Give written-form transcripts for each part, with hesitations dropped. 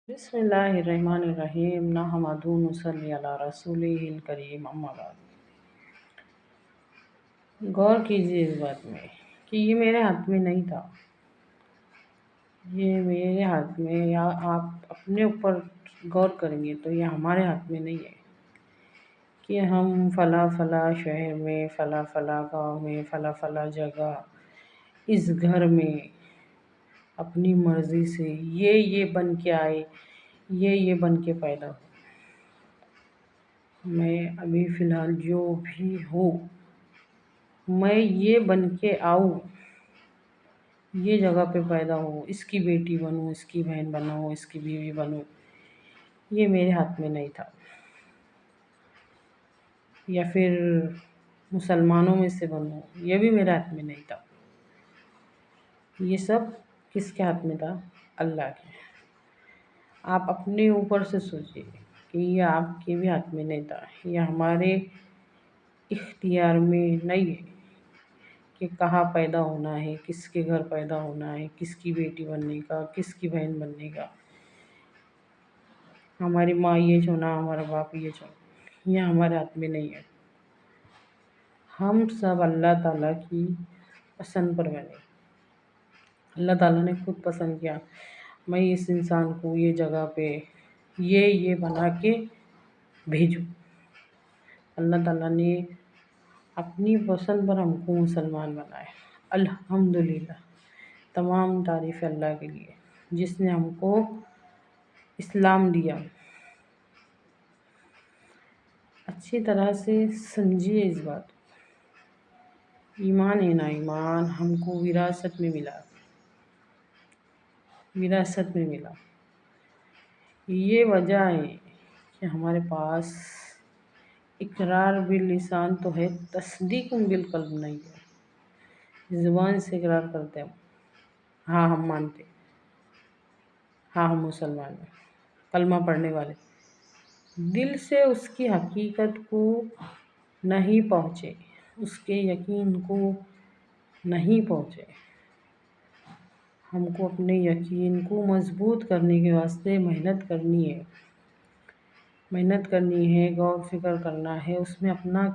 بسم اللہ الرحمن الرحیم نحمدہ ونصلی علی رسولہ الکریم اما بعد۔ غور کیجیے اس بات میں کہ یہ میرے ہاتھ میں نہیں تھا، یہ میرے ہاتھ میں، یا آپ اپنے اوپر غور کریں گے تو یہ ہمارے ہاتھ میں نہیں ہے کہ ہم فلاں فلاں شہر میں، فلاں فلاں گاؤں میں، فلاں فلاں جگہ، اس گھر میں اپنی مرضی سے یہ بن کے آئے، یہ بن کے پیدا ہو۔ میں ابھی فی الحال جو بھی ہوں، میں یہ بن کے آؤں، یہ جگہ پہ پیدا ہوں، اس کی بیٹی بنوں، اس کی بہن بنوں، اس کی بیوی بنوں، یہ میرے ہاتھ میں نہیں تھا۔ یا پھر مسلمانوں میں سے بنوں، یہ بھی میرے ہاتھ میں نہیں تھا۔ یہ سب کس کے ہاتھ میں تھا؟ اللہ کے۔ آپ اپنے اوپر سے سوچئے کہ یہ آپ کے بھی ہاتھ میں نہیں تھا، یہ ہمارے اختیار میں نہیں ہے کہ کہاں پیدا ہونا ہے، کس کے گھر پیدا ہونا ہے، کس کی بیٹی بننے کا، کس کی بہن بننے کا، ہماری ماں یہ چنا، ہمارا باپ یہ چنا، یہ ہمارے ہاتھ میں نہیں ہے۔ ہم سب اللہ تعالیٰ کی پسند پر بنے۔ اللہ تعالیٰ نے خود پسند کیا، میں اس انسان کو یہ جگہ پہ یہ بنا کے بھیجوں۔ اللہ تعالیٰ نے اپنی پسند پر ہم کو مسلمان بنائے۔ الحمدللہ، تمام تعریف اللہ کے لیے جس نے ہم کو اسلام دیا۔ اچھی طرح سے سمجھیے اس بات کو۔ ایمان ہے نا، ایمان ہم کو وراثت میں ملا، وراثت میں ملا۔ یہ وجہ ہے کہ ہمارے پاس اقرار باللسان تو ہے، تصدیق بالقلب نہیں ہے۔ زبان سے اقرار کرتے ہم، ہاں ہم مانتے، ہاں ہم مسلمان ہیں، کلمہ پڑھنے والے، دل سے اس کی حقیقت کو نہیں پہنچے، اس کے یقین کو نہیں پہنچے۔ ہم کو اپنے یقین کو مضبوط کرنے کے واسطے محنت کرنی ہے، محنت کرنی ہے، غور فکر کرنا ہے، اس میں اپنا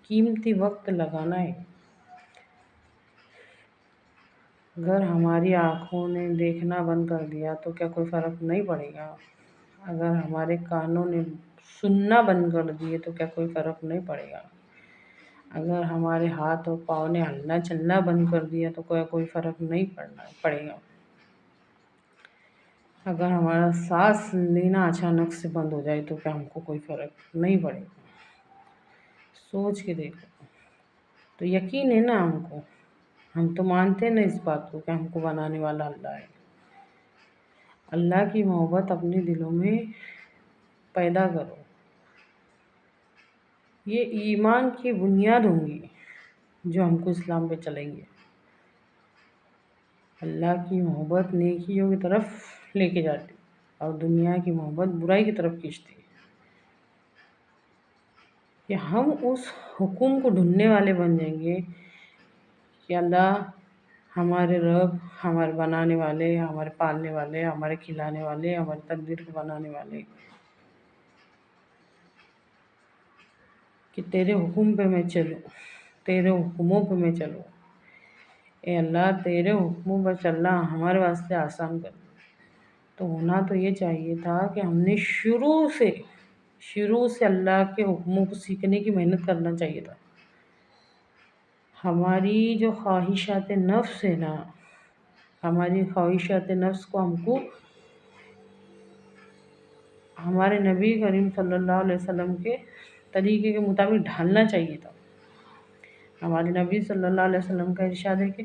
قیمتی وقت لگانا ہے۔ اگر ہماری آنکھوں نے دیکھنا بند کر دیا تو کیا کوئی فرق نہیں پڑے گا؟ اگر ہمارے کانوں نے سننا بند کر دیے تو کیا کوئی فرق نہیں پڑے گا؟ اگر ہمارے ہاتھ اور پاؤں نے ہلنا چلنا بند کر دیا تو کوئی فرق نہیں پڑے گا؟ اگر ہمارا سانس لینا اچانک سے بند ہو جائے تو کیا ہم کو کوئی فرق نہیں پڑے گا؟ سوچ کے دیکھو۔ تو یقین ہے نا ہم کو، ہم تو مانتے ہیں نا اس بات کو کہ ہم کو بنانے والا اللہ ہے۔ اللہ کی محبت اپنے دلوں میں پیدا کرو۔ یہ ایمان کی بنیاد ہوں گی جو ہم کو اسلام پہ چلیں گے۔ اللہ کی محبت نیکیوں کی طرف لے کے جاتی اور دنیا کی محبت برائی کی طرف کھینچتی۔ کہ ہم اس حکم کو ڈھونڈنے والے بن جائیں گے کہ اللہ ہمارے رب، ہمارے بنانے والے، ہمارے پالنے والے، ہمارے کھلانے والے، ہماری تقدیر کو بنانے والے، کہ تیرے حکم پہ میں چلوں، تیرے حکموں پہ میں چلوں۔ اے اللہ، تیرے حکموں پر چلنا ہمارے واسطے آسان کر۔ تو ہونا تو یہ چاہیے تھا کہ ہم نے شروع سے اللہ کے حکموں کو سیکھنے کی محنت کرنا چاہیے تھا۔ ہماری جو خواہشات نفس ہے نا، ہماری خواہشات نفس کو ہم کو ہمارے نبی کریم صلی اللہ علیہ وسلم کے طریقے کے مطابق ڈھالنا چاہیے تھا۔ ہمارے نبی صلی اللہ علیہ وسلم کا ارشاد ہے کہ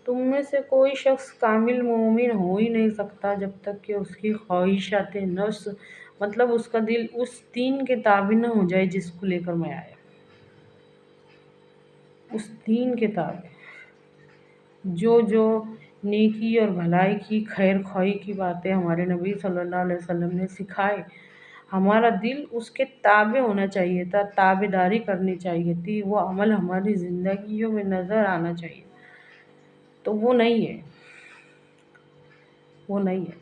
تم میں سے کوئی شخص کامل مومن ہو ہی نہیں سکتا جب تک کہ اس کی خواہشات نفس، مطلب اس کا دل اس دین کے تابع نہ ہو جائے جس کو لے کر میں آیا، اس دین کے تابع جو نیکی اور بھلائی کی، خیر خواہی کی باتیں ہمارے نبی صلی اللہ علیہ وسلم نے سکھائے، ہمارا دل اس کے تابع ہونا چاہیے تھا، تابع داری کرنی چاہیے تھی، وہ عمل ہماری زندگیوں میں نظر آنا چاہیے۔ تو وہ نہیں ہے، وہ نہیں ہے۔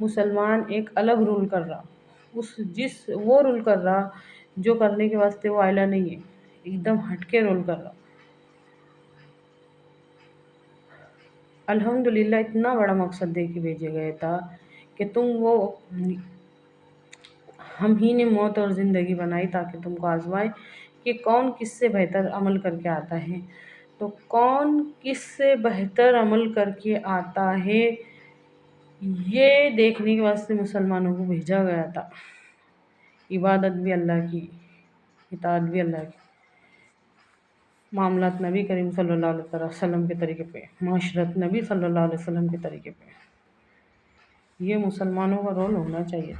مسلمان ایک الگ رول کر رہا، وہ رول کر رہا جو کرنے کے واسطے وہ آئلہ نہیں ہے، ایک دم ہٹ کے رول کر رہا۔ الحمدللہ اتنا بڑا مقصد دے کے بھیجے گئے تھا کہ ہم ہی نے موت اور زندگی بنائی تاکہ تم کو آزمائے کہ کون کس سے بہتر عمل کر کے آتا ہے۔ تو کون کس سے بہتر عمل کر کے آتا ہے یہ دیکھنے کے واسطے مسلمانوں کو بھیجا گیا تھا۔ عبادت بھی اللہ کی، اطاعت بھی اللہ کی، معاملات نبی کریم صلی اللہ علیہ وسلم کے طریقے پہ، معاشرت نبی صلی اللہ علیہ وسلم کے طریقے پہ، یہ مسلمانوں کا رول ہونا چاہیے۔